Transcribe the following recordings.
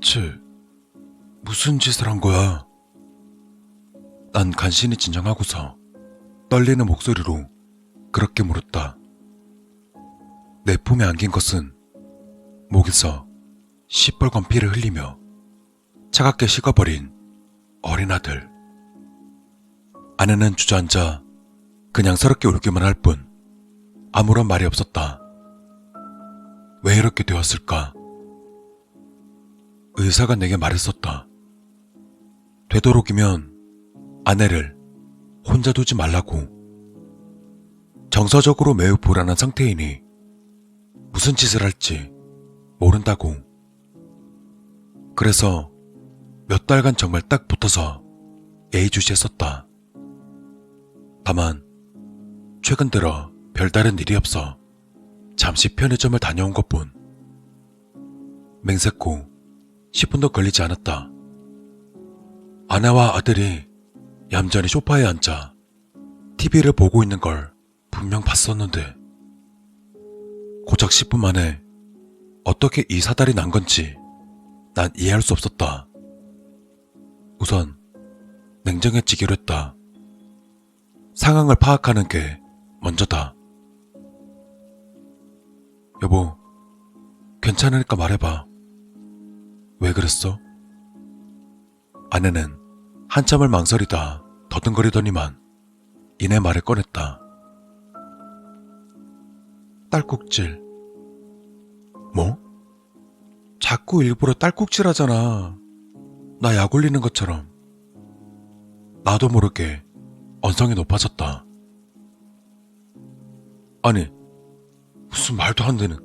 대체 무슨 짓을 한 거야? 난 간신히 진정하고서 떨리는 목소리로 그렇게 물었다. 내 품에 안긴 것은 목에서 시뻘건 피를 흘리며 차갑게 식어버린 어린 아들. 아내는 주저앉아 그냥 서럽게 울기만 할 뿐 아무런 말이 없었다. 왜 이렇게 되었을까? 의사가 내게 말했었다. 되도록이면 아내를 혼자 두지 말라고. 정서적으로 매우 불안한 상태이니 무슨 짓을 할지 모른다고. 그래서 몇 달간 정말 딱 붙어서 예의주시했었다. 다만 최근 들어 별다른 일이 없어 잠시 편의점을 다녀온 것뿐. 맹세코 10분도 걸리지 않았다. 아내와 아들이 얌전히 소파에 앉아 TV를 보고 있는 걸 분명 봤었는데 고작 10분 만에 어떻게 이 사달이 난 건지 난 이해할 수 없었다. 우선 냉정해지기로 했다. 상황을 파악하는 게 먼저다. 여보, 괜찮으니까 말해봐. 왜 그랬어? 아내는 한참을 망설이다 더듬거리더니만 이내 말을 꺼냈다. 딸꾹질. 뭐? 자꾸 일부러 딸꾹질 하잖아. 나 약 올리는 것처럼. 나도 모르게 언성이 높아졌다. 아니, 무슨 말도 안 되는.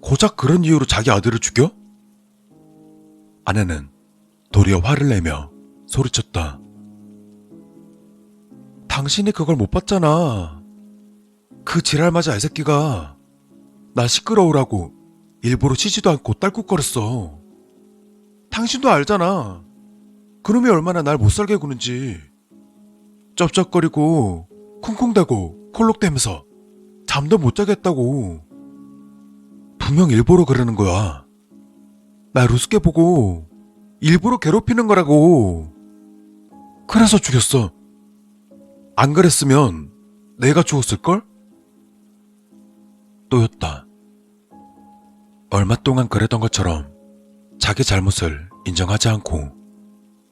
고작 그런 이유로 자기 아들을 죽여? 아내는 도리어 화를 내며 소리쳤다. 당신이 그걸 못 봤잖아. 그 지랄맞이 알새끼가 나 시끄러우라고 일부러 쉬지도 않고 딸꾹거렸어. 당신도 알잖아. 그놈이 얼마나 날 못살게 구는지. 쩝쩝거리고 쿵쿵대고 콜록대면서 잠도 못 자겠다고. 분명 일부러 그러는 거야. 날 우습게 보고 일부러 괴롭히는 거라고. 그래서 죽였어. 안 그랬으면 내가 죽었을걸? 또였다. 얼마 동안 그랬던 것처럼 자기 잘못을 인정하지 않고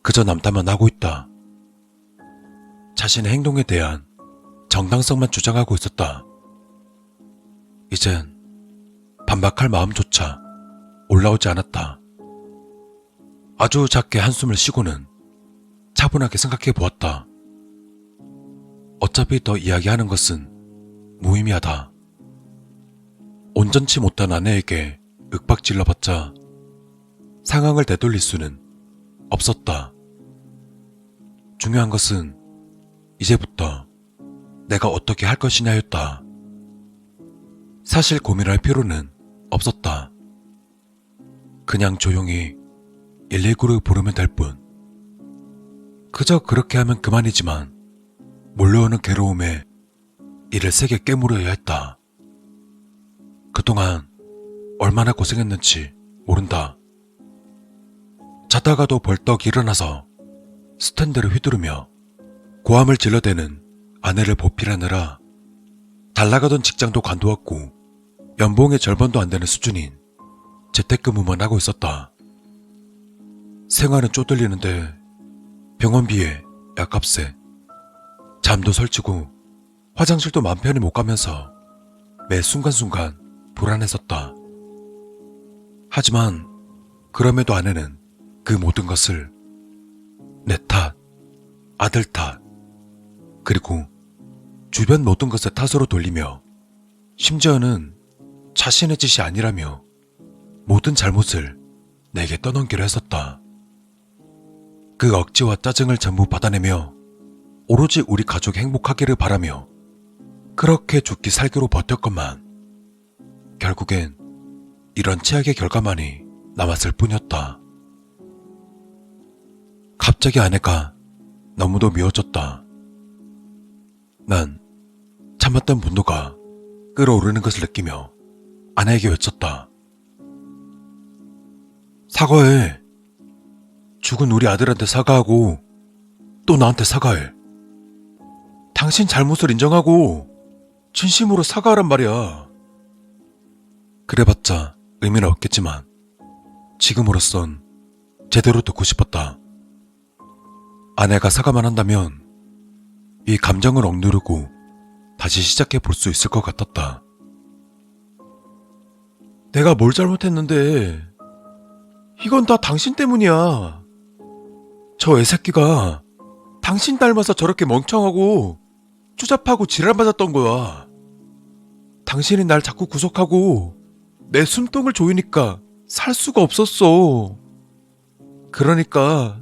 그저 남탓만 하고 있다. 자신의 행동에 대한 정당성만 주장하고 있었다. 이젠 반박할 마음조차 올라오지 않았다. 아주 작게 한숨을 쉬고는 차분하게 생각해 보았다. 어차피 더 이야기하는 것은 무의미하다. 온전치 못한 아내에게 윽박질러봤자 상황을 되돌릴 수는 없었다. 중요한 것은 이제부터 내가 어떻게 할 것이냐였다. 사실 고민할 필요는 없었다. 그냥 조용히 119를 부르면 될 뿐. 그저 그렇게 하면 그만이지만 몰려오는 괴로움에 이를 세게 깨물어야 했다. 그동안 얼마나 고생했는지 모른다. 자다가도 벌떡 일어나서 스탠드를 휘두르며 고함을 질러대는 아내를 보필하느라 잘나가던 직장도 관두었고 연봉의 절반도 안 되는 수준인 재택근무만 하고 있었다. 생활은 쪼들리는데 병원비에 약값에 잠도 설치고 화장실도 맘 편히 못 가면서 매 순간순간 불안했었다. 하지만 그럼에도 아내는 그 모든 것을 내 탓, 아들 탓, 그리고 주변 모든 것의 탓으로 돌리며 심지어는 자신의 짓이 아니라며 모든 잘못을 내게 떠넘기려 했었다. 그 억지와 짜증을 전부 받아내며 오로지 우리 가족이 행복하기를 바라며 그렇게 죽기 살기로 버텼건만 결국엔 이런 최악의 결과만이 남았을 뿐이었다. 갑자기 아내가 너무도 미워졌다. 난 참았던 분노가 끌어오르는 것을 느끼며 아내에게 외쳤다. 사과해. 죽은 우리 아들한테 사과하고 또 나한테 사과해. 당신 잘못을 인정하고 진심으로 사과하란 말이야. 그래봤자 의미는 없겠지만 지금으로선 제대로 듣고 싶었다. 아내가 사과만 한다면 이 감정을 억누르고 다시 시작해 볼 수 있을 것 같았다. 내가 뭘 잘못했는데 이건 다 당신 때문이야. 저 애새끼가 당신 닮아서 저렇게 멍청하고 추잡하고 지랄 맞았던 거야. 당신이 날 자꾸 구속하고 내 숨통을 조이니까 살 수가 없었어. 그러니까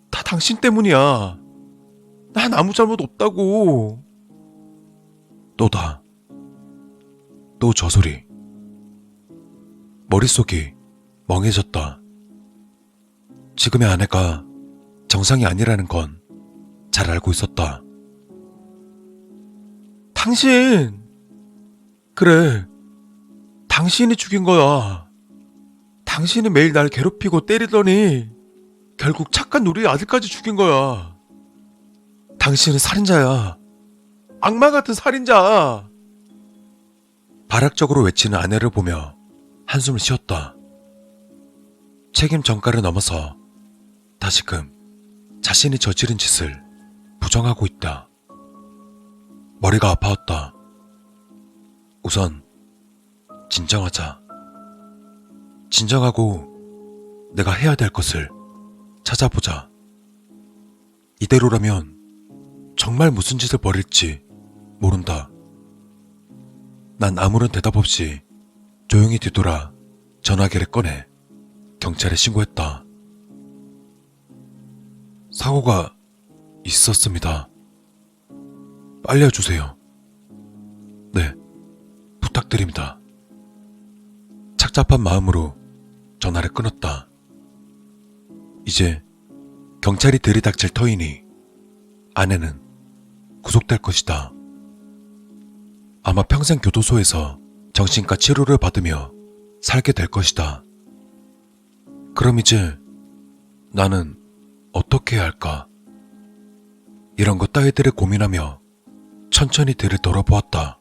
다 당신 때문이야. 난 아무 잘못 없다고. 또다. 또 저 소리. 머릿속이 멍해졌다. 지금의 아내가 정상이 아니라는 건 잘 알고 있었다. 당신! 그래, 당신이 죽인 거야. 당신이 매일 날 괴롭히고 때리더니 결국 착한 우리 아들까지 죽인 거야. 당신은 살인자야. 악마 같은 살인자. 발악적으로 외치는 아내를 보며 한숨을 쉬었다. 책임 전가를 넘어서 다시금 자신이 저지른 짓을 부정하고 있다. 머리가 아파왔다. 우선 진정하자. 진정하고 내가 해야 될 것을 찾아보자. 이대로라면 정말 무슨 짓을 벌일지 모른다. 난 아무런 대답 없이 조용히 뒤돌아 전화기를 꺼내 경찰에 신고했다. 사고가 있었습니다. 빨리 와주세요. 네, 부탁드립니다. 착잡한 마음으로 전화를 끊었다. 이제 경찰이 들이닥칠 터이니 아내는 구속될 것이다. 아마 평생 교도소에서 정신과 치료를 받으며 살게 될 것이다. 그럼 이제 나는 어떻게 해야 할까? 이런 것 따위들을 고민하며 천천히 뒤를 돌아보았다.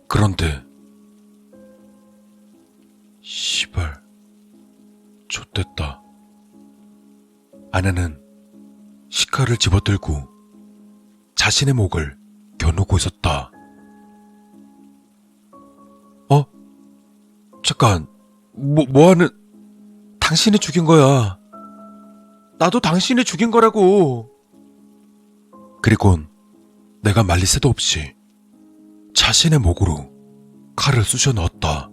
그런데 시발, 좆됐다. 아내는 시카를 집어들고 자신의 목을 겨누고 있었다. 잠깐, 뭐하는... 당신이 죽인 거야. 나도 당신이 죽인 거라고. 그리곤 내가 말릴 새도 없이 자신의 목으로 칼을 쑤셔 넣었다.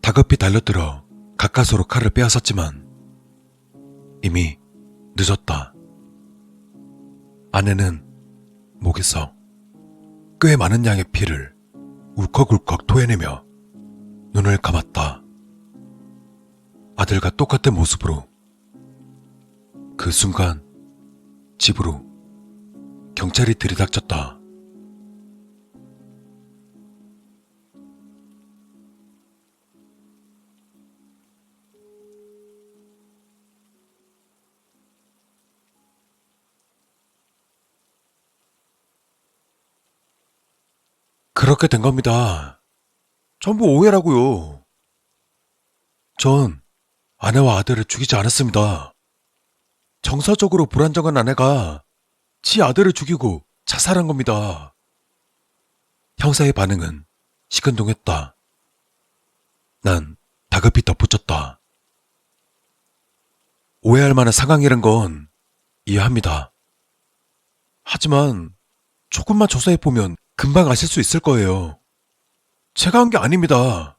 다급히 달려들어 가까스로 칼을 빼앗았지만 이미 늦었다. 아내는 목에서 꽤 많은 양의 피를 울컥울컥 토해내며 눈을 감았다. 아들과 똑같은 모습으로 그 순간 집으로 경찰이 들이닥쳤다. 그렇게 된 겁니다. 전부 오해라고요. 전 아내와 아들을 죽이지 않았습니다. 정서적으로 불안정한 아내가 지 아들을 죽이고 자살한 겁니다. 형사의 반응은 시큰둥했다. 난 다급히 덧붙였다. 오해할 만한 상황이란 건 이해합니다. 하지만 조금만 조사해보면 금방 아실 수 있을 거예요. 제가 한 게 아닙니다.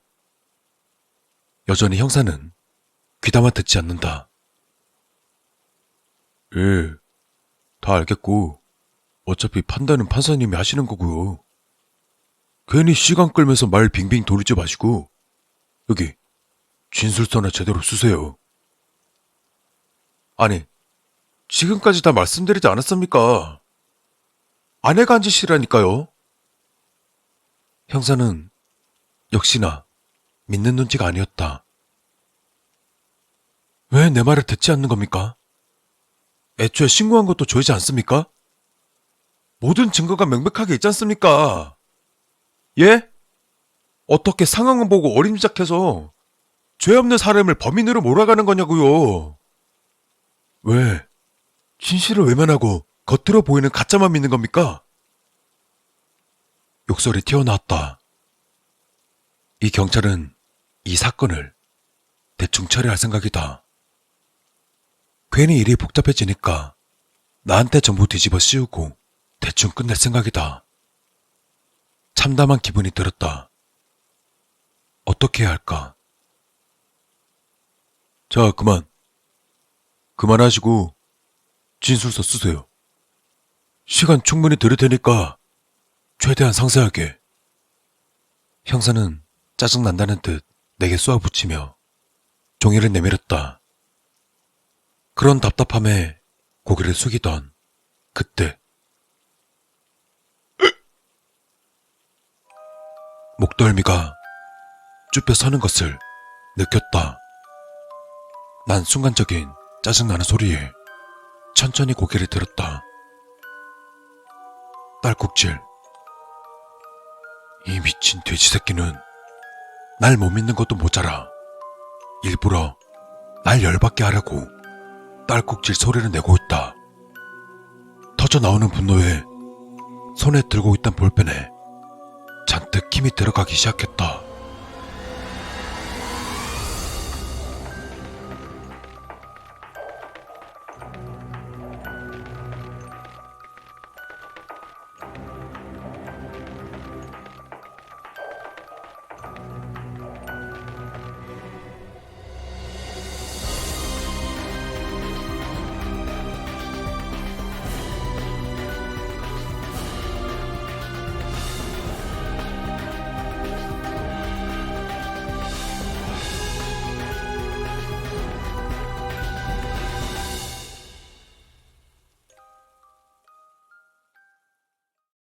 여전히 형사는 귀담아 듣지 않는다. 예, 다 알겠고 어차피 판단은 판사님이 하시는 거고요. 괜히 시간 끌면서 말 빙빙 돌리지 마시고 여기 진술서나 제대로 쓰세요. 아니, 지금까지 다 말씀드리지 않았습니까? 아내가 한 짓이라니까요. 형사는 역시나 믿는 눈치가 아니었다. 왜 내 말을 듣지 않는 겁니까? 애초에 신고한 것도 저이지 않습니까? 모든 증거가 명백하게 있지 않습니까? 예? 어떻게 상황을 보고 어림잡해서 죄 없는 사람을 범인으로 몰아가는 거냐고요. 왜? 진실을 외면하고 겉으로 보이는 가짜만 믿는 겁니까? 욕설이 튀어나왔다. 이 경찰은 이 사건을 대충 처리할 생각이다. 괜히 일이 복잡해지니까 나한테 전부 뒤집어 씌우고 대충 끝낼 생각이다. 참담한 기분이 들었다. 어떻게 해야 할까? 자, 그만하시고 진술서 쓰세요. 시간 충분히 들을 테니까 최대한 상세하게. 형사는 짜증난다는 듯 내게 쏘아붙이며 종이를 내밀었다. 그런 답답함에 고개를 숙이던 그때 목덜미가 쭈뼛 서는 것을 느꼈다. 난 순간적인 짜증나는 소리에 천천히 고개를 들었다. 딸꾹질. 이 미친 돼지 새끼는 날 못 믿는 것도 모자라 일부러 날 열받게 하려고 딸꾹질 소리를 내고 있다. 터져 나오는 분노에 손에 들고 있던 볼펜에 잔뜩 힘이 들어가기 시작했다.